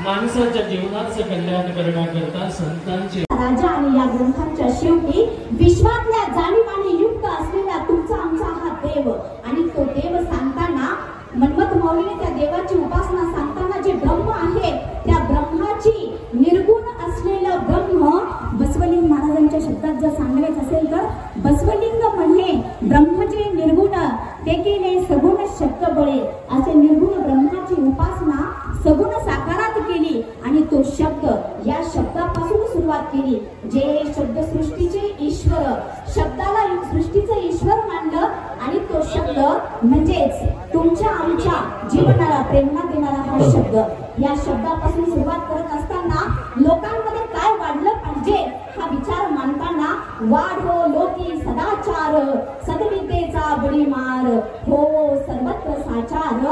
माणसाच्या जीवनाचं कल्याण करण्याकरता संतांचे राजा आणि या ग्रंथांच्या शेवटी विश्वातल्या जाणीवाने युक्त असलेला तुमचा आमचा हा देव आणि तो देव सांगताना मनमथ मौलीने त्या देवाची उपासना सांगताना जे ब्रह्म आहे त्या ब्रह्माची निर्गुण असलेलं ब्रह्म बसवलिंग महाराजांच्या शब्दात जर सांगायचं असेल तर बसवलिंग म्हणे ब्रह्म जे निर्गुण ते केले सगुण शब्द बळे असे निर्गुण ब्रह्माची उपासना सगुण साकारात केली आणि तो शब्द या शब्दापासून सुरुवात केली जे शब्द सृष्टीचे ईश्वर शब्दाला सृष्टीचे ईश्वर मानलं आणि तो शब्द म्हणजेच तुमच्या आमच्या जीवनाला प्रेरणा देणारा हा शब्द या शब्दापासून सुरुवात करत असताना लोकांमध्ये काय वाढलं पाहिजे हा विचार मांडताना वाढो लोकी सदाचार सद्वितेचा बळी मार हो सर्वत्र साचार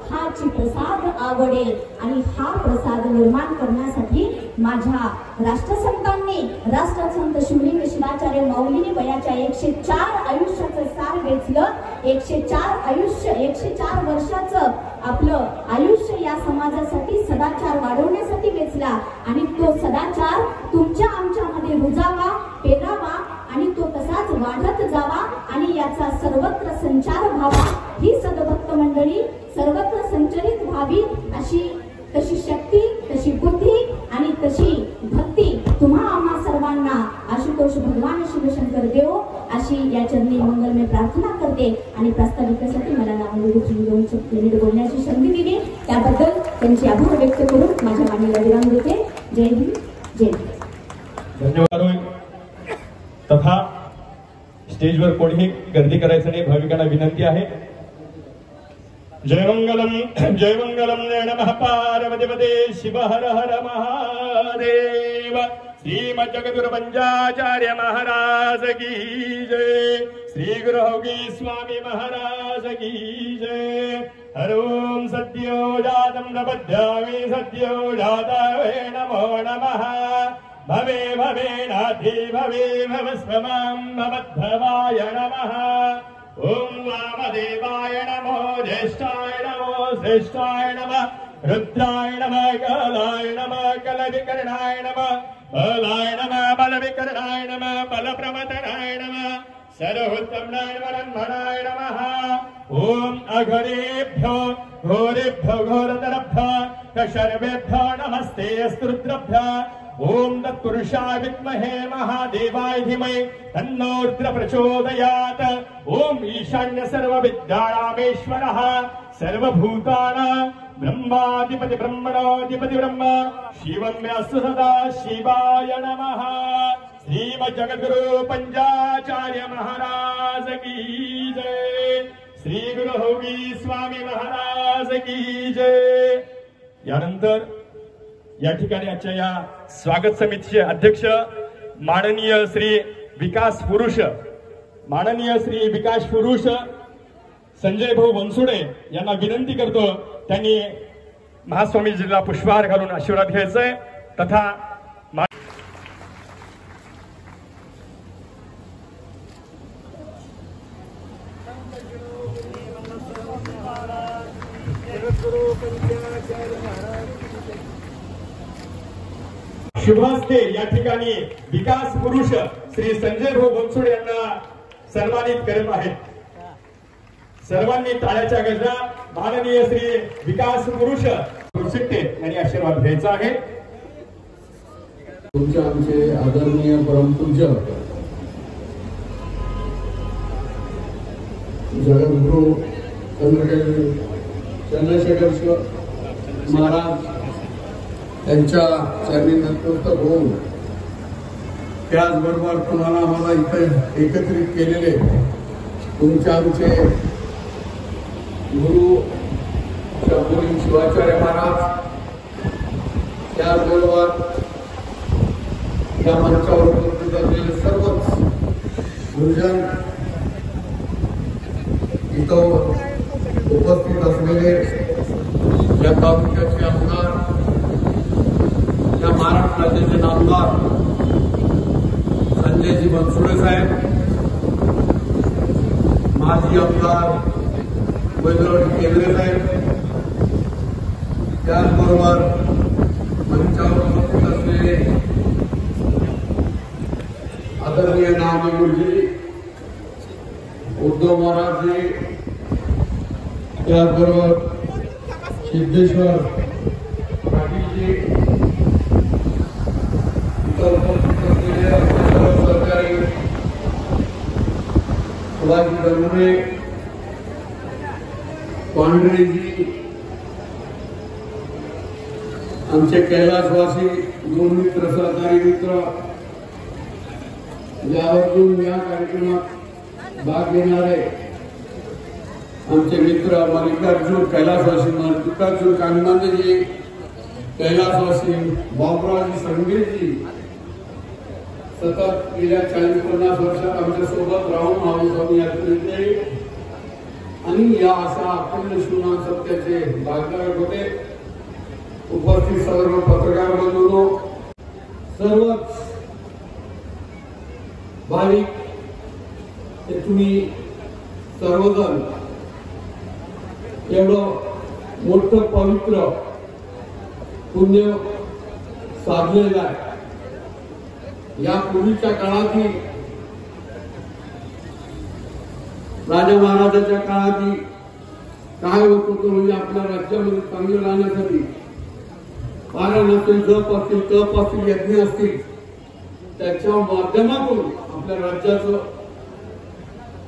हाची प्रसाद आवडेल आणि हा प्रसाद निर्माण करण्यासाठी माझ्या राष्ट्रसंतांनी राष्ट्रसंत शिवलिंग शिवाचार्य माऊलीने वयाच्या 104 आयुष्याचं सार वेचलं 104 वर्षाचं आपलं आयुष्य या समाजासाठी सदाचार वाढवण्यासाठी वेचला आणि तो सदाचार तुमच्या आमच्यामध्ये रुजावा पेरावा आणि तो तसाच वाढत जावा आणि याचा सर्वत्र संचार व्हावा ही सद्भक्त मंडळी सर्वत्र संचलित व्हावी अशी तशी शक्ती तशी बुद्धी आणि तशी भक्ती तुम्हा आम्हा सर्वांना आशुतोष भगवान शिवशंकर देव अशी या चरणी मंगलमय प्रार्थना करते आणि प्रास्ताविकेसाठी मला नामदेवजी दोन मिनिट बोलण्याची संधी दिली त्याबद्दल त्यांचे आभार व्यक्त करून माझ्या वाणीला विराम देते जय हिंद जय धन्यवाद तथा स्टेजवर कोणीही गर्दी करायचं नाही भाविकांना विनंती आहे जय मंगलम नमः पार्वतीपते शिव हर हर महादेव श्रीमद जगद्गुरु पंचाचार्य महाराज की जय श्री गुरु होगी स्वामी महाराज की जय हर ओम सद्यो जातं प्रपद्यामि सद्यो जातावे नमो नमः भवे भवे नाथि भवे भवस्वमां भवद्भवाय नमः ओम वामदेवाय नमो ज्येष्ठाय नमो श्रेष्ठाय नमः रुद्राय नमः कालाय नमः कलविकरणाय नमः बलाय नमः बलविकरणाय नमः बलप्रमथनाय नमः सर्वोत्तमाय वरन्मनाय नमः ओम अघोरेभ्यो घोरेभ्यो घोरतरभ्यो कशर्वेभ्यो नमस्ते स्तुत्रभ्यो ओम तत्पुरुषाय विद्महे महादेवाय धीमहि तन्नो रुद्र प्रचोदयात् ओम ईशान्य सर्वविद्यानामेश्वरः सर्वभूतानां ब्रह्माधिपति ब्रह्मणोऽधिपति ब्रह्म शिवम्यस्तु सदा शिवाय नमः श्रीमद् जगद्गुरु पंचाचार्य महाराज की जय श्री गुरु होगी स्वामी महाराज की जय। यानंतर या ठिकाणी आजच्या या स्वागत समितीचे अध्यक्ष माननीय श्री विकास पुरुष संजय भाऊ बनसोडे यांना विनंती करतो त्यांनी महास्वामीजीला पुष्पहार घालून आशीर्वाद घ्यायचाय तथा शुभास्ते या ठिकाणी विकास पुरुष श्री संजय भाऊ बनसोडे यांना सन्मानित करत आहेत। सर्वांनी टाळ्याच्या गजरा माननीय श्री विकास पुरुष शिट्टे यांनी आशीर्वाद घ्यायचा आहे। तुमचे आमचे आदरणीय परमपूज्य जगद्गुरु चंद्रशेखर महाराज त्यांच्या चरणी नतमस्तक होऊन त्याचबरोबर तुम्हाला आम्हाला इथे एकत्रित केलेले तुमचे आमचे गुरु शिवलिंग शिवाचार्य महाराज त्याचबरोबर या मंचावर उपस्थित असलेले सर्वच गुरुजन इथं उपस्थित असलेले या तालुक्याचे आमदार या महाराष्ट्र राज्याचे नामदार संजयजी बनसोडे साहेब माजी आमदार वैद्यराज केंद्रे साहेब त्याचबरोबर आदरणीय नामदेव गुरुजी, उद्धव महाराजजी, त्याचबरोबर सिद्धेश्वर पाटीलजी, इतर सहकारी सुभाषजी दरमुळे, पांढरेजी, आमचे कैलासवासी दोन मित्र, सहकारी मित्र, यावरून या कार्यक्रमात भाग घेणारे आमचे मित्र मल्लिकार्जुन कैलासवासी, मल्लिकार्जुन कानमांदेजी, कैलासवासी बाबुरावजी संगेजी, सतत गेल्या 40-50 वर्षात आमच्या सोबत राहून स्वामी यात्रेचे आणि या अशा अखंड शिवनाम सत्याचे भागधारक होते. उपस्थित सर्व पत्रकार बंधूंनो, सर्वच भाविक ते तुम्ही सर्वजण एवढं मोठं पवित्र पुण्य साधलेलं आहे. या पूर्वीच्या काळातही राजा महाराजाच्या काळातही काय होत होतं म्हणजे आपल्या राज्यामध्ये चांगलं राहण्यासाठी पारण असेल, जप असतील, तप असतील, यज्ञ असतील, त्याच्या माध्यमातून आपल्या राज्याचं,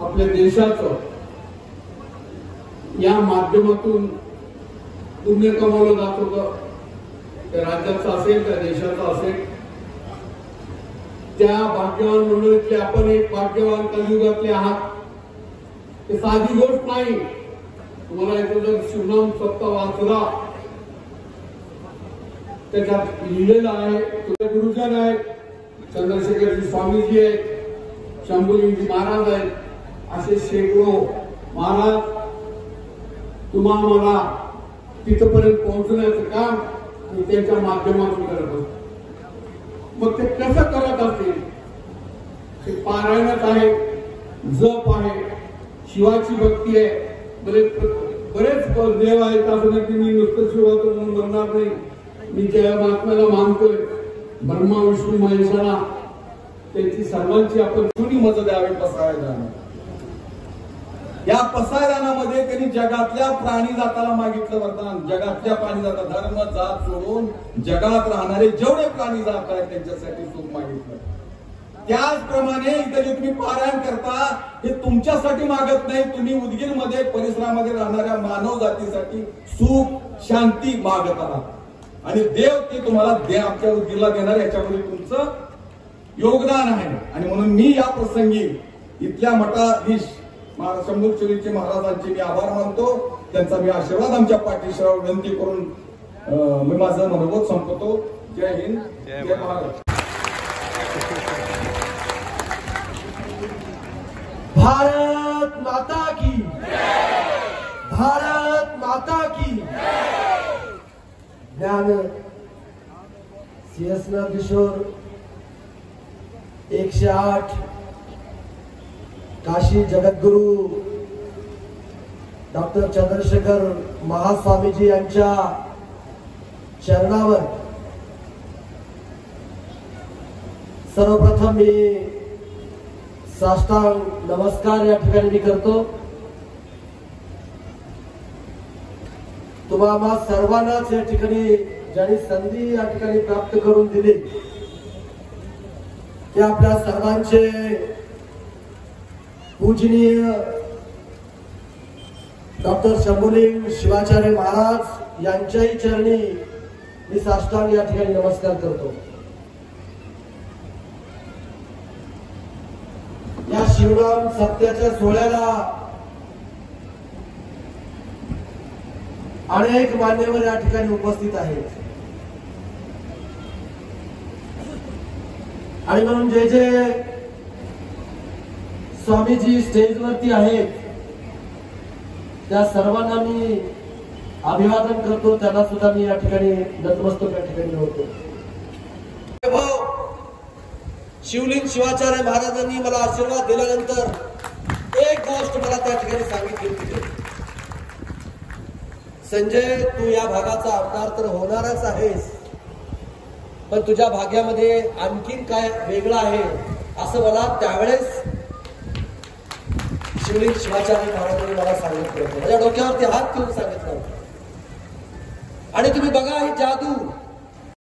आपल्या देशाचं या माध्यमातून पुण्य कमावलं जात होतं. त्या राज्याचं असेल, त्या देशाचं असेल. त्या भाग्यवान मंडळीतले आपण एक भाग्यवान कलियुगातले आहात. ते साधी गोष्ट नाही. तुम्हाला इथं जर शिवनाम सप्ताह वाचला, त्याच्यात लिहिलेलं आहे. तुझे गुरुजन आहेत, चंद्रशेखरजी स्वामीजी आहेत, शंभूलिंगजी महाराज आहेत, असे शेकडो महाराज तुम्हाला मला तिथपर्यंत पोहोचण्याचं काम मी त्यांच्या माध्यमातून करत असतो. मग ते कसं करत असतील? ते पारायणच आहे, जप आहे, शिवाची भक्ती आहे. बरेच देव आहेत, असं नाही की मी नुसतं शिवाचं म्हणून म्हणणार नाही. मी ज्या महात्म्याला मानतोय, ब्रह्मा विष्णू महेशाला, त्यांची सर्वांची आपण जुनी मदत द्यावी पसायदान. या पसायदानामध्ये त्यांनी जगातल्या प्राणी जाताला मागितलं वरदान. जगातल्या प्राणी जाता, धर्म जात सोडून जगात राहणारे जेवढे प्राणी जात आहेत त्यांच्यासाठी सुख मागितलं. त्याचप्रमाणे इथे जे तुम्ही पारायण करता हे तुमच्यासाठी मागत नाही. तुम्ही उदगीरमध्ये परिसरामध्ये राहणाऱ्या मानव जातीसाठी सुख शांती मागत आहात आणि देव ते तुम्हाला आमच्या उदगीरला देणार, याच्यामध्ये तुमचं योगदान आहे. आणि म्हणून मी या प्रसंगी इथल्या मठाधीश शंभूरचरीचे महाराजांचे मी आभार मानतो. त्यांचा मी आशीर्वाद आमच्या पाठीशी विनंती करून मी माझं मनोगत संपवतो. जय हिंद, जय महाराष्ट्र. भारत माता की, भारत माता की. ज्ञान सिंहस्नाथ किशोर 108 काशी जगद्गुरु डॉक्टर चंद्रशेखर महास्वामीजी यांच्या चरणावर सर्वप्रथम मी साष्टांग नमस्कार या ठिकाणी मी करतो. तुम्हाला सर्वांनाच या ठिकाणी ज्यांनी संधी या ठिकाणी प्राप्त करून दिली ते आपल्या सर्वांचे पूजनीय डॉक्टर शंभूलिंग शिवाचार्य महाराज यांच्याही चरणी मी साष्टांग या ठिकाणी नमस्कार करतो. या शिवनाम सत्याच्या सोहळ्याला अनेक मान्यवर या ठिकाणी उपस्थित आहेत आणि म्हणून जे जे स्वामीजी स्टेजवरती आहेत त्या सर्वांना मी अभिवादन करतो. त्यांना सुद्धा मी या ठिकाणी नतमस्तक या ठिकाणी होतो. शिवलिंग शिवाचार्य महाराजांनी मला आशीर्वाद दिल्यानंतर एक गोष्ट मला त्या ठिकाणी सांगितली होती, संजय तू या भागाचा अवतार तर होणारच आहेस, पण तुझ्या भाग्यामध्ये आणखीन काय वेगळं आहे असं मला त्यावेळेस शिवलिंग शिवाचार्य महाराजांनी मला सांगितलं होतं. माझ्या डोक्यावरती हात ठेवून सांगितलं होतं. आणि तुम्ही बघा ही जादू